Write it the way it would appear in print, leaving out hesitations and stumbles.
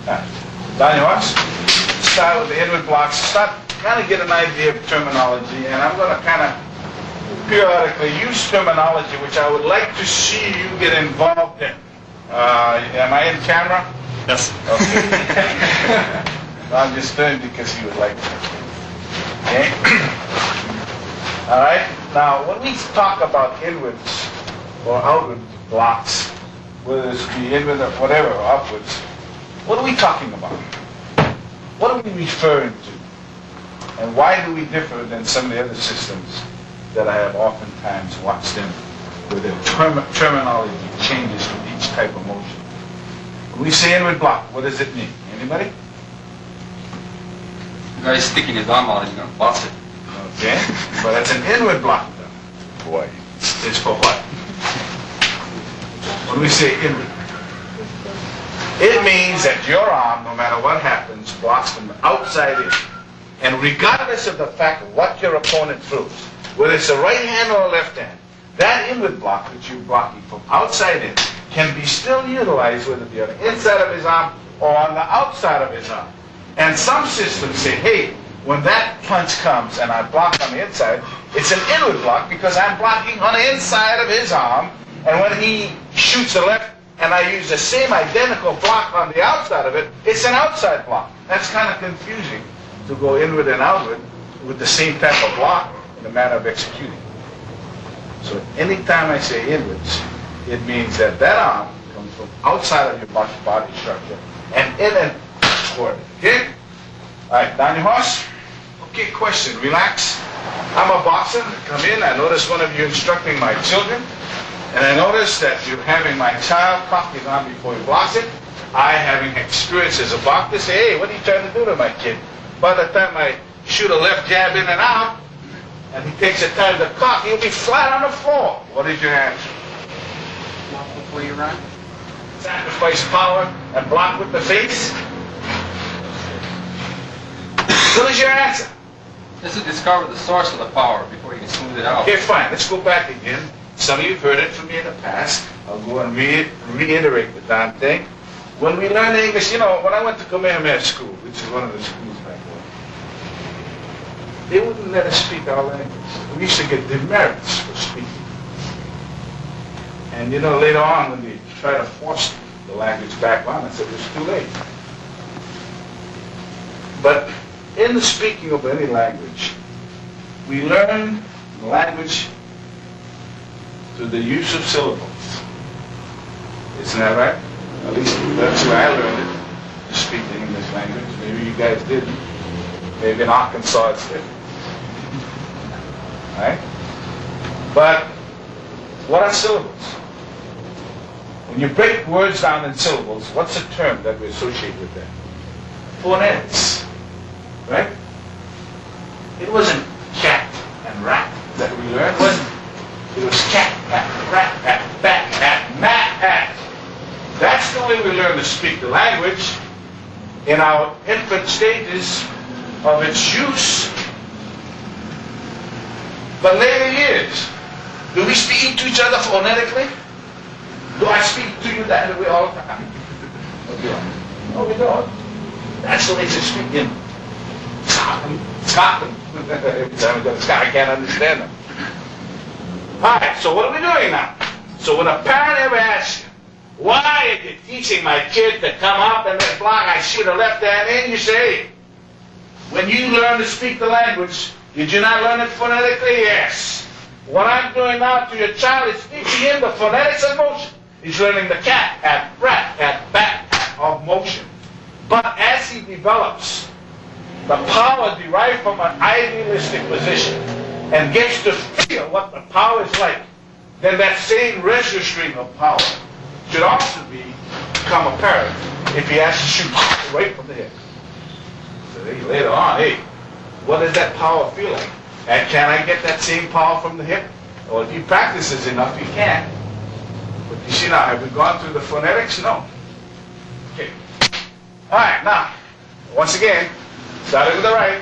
Daniel, let's start with the inward blocks. Start kind of get an idea of terminology, and I'm going to kind of periodically use terminology which I would like to see you get involved in. Am I in camera? Yes. Okay. I'm just doing because you would like to. Okay? All right? Now, when we talk about inwards or outward blocks, whether it's be inward or whatever, or upwards, what are we talking about? What are we referring to? And why do we differ than some of the other systems that I have oftentimes watched them where their terminology changes for each type of motion? When we say inward block, what does it mean? Anybody? The guy's sticking his arm out and you're going to bounce it. Okay, but it's an inward block though. Boy, it's for what? When we say inward, it means that your arm, no matter what happens, blocks from the outside in. And regardless of the fact of what your opponent throws, whether it's a right hand or a left hand, that inward block that you're blocking from outside in can be still utilized whether it be on the inside of his arm or on the outside of his arm. And some systems say, hey, when that punch comes and I block on the inside, it's an inward block because I'm blocking on the inside of his arm. And when he shoots a left and I use the same identical block on the outside of it, it's an outside block. That's kind of confusing to go inward and outward with the same type of block in the manner of executing. So anytime I say inwards, it means that that arm comes from outside of your body structure and in and toward it. Okay? All right, down your horse. Okay, question. Relax. I'm a boxer. Come in. I notice one of you instructing my children. And I notice that you're having my child cock his arm before he blocks it. I, having experience as a boxer, say, hey, what are you trying to do to my kid? By the time I shoot a left jab in and out, and he takes the time to cock, he'll be flat on the floor. What is your answer? Block before you run. Sacrifice power and block with the face? What is your answer? This is discover the source of the power before you can smooth it out. Okay, fine. Let's go back again. Some of you have heard it from me in the past. I'll go and reiterate the damn thing. When we learn English, you know, when I went to Kamehameha School, which is one of the schools back then, they wouldn't let us speak our language. We used to get demerits for speaking. And you know, later on, when they try to force the language back on, I said it was too late. But in the speaking of any language, we learn the language through the use of syllables. Isn't that right? At least that's where I learned it, to speak the English language. Maybe you guys didn't. Maybe in Arkansas it's different. Right? But what are syllables? When you break words down in syllables, what's a term that we associate with that? Phonetics. Right? It wasn't cat and rat that we learned, was it? It was cat, cat, rat, cat, bat, cat, mat, cat. That's the way we learn to speak the language in our infant stages of its use. But later years, do we speak to each other phonetically? Do I speak to you that way all the time? No, we don't. That's the way to speak in Scotland. Every time we go to Scotland, I can't understand them. All right, so what are we doing now? So when a parent ever asks you, why are you teaching my kid to come up and then block, I shoot a left hand in, you say, when you learn to speak the language, did you not learn it phonetically? Yes. What I'm doing now to your child is teaching him the phonetics of motion. He's learning the cat, at, rat, at, bat, of motion. But as he develops the power derived from an idealistic position and gets to feel what the power is like, then that same registering of power should also become apparent if he has to shoot right from the hip. So later on, hey, what does that power feel like? And can I get that same power from the hip? Well, if he practices enough, he can. But you see now, have we gone through the phonetics? No. Okay. All right, now, once again, starting with the right.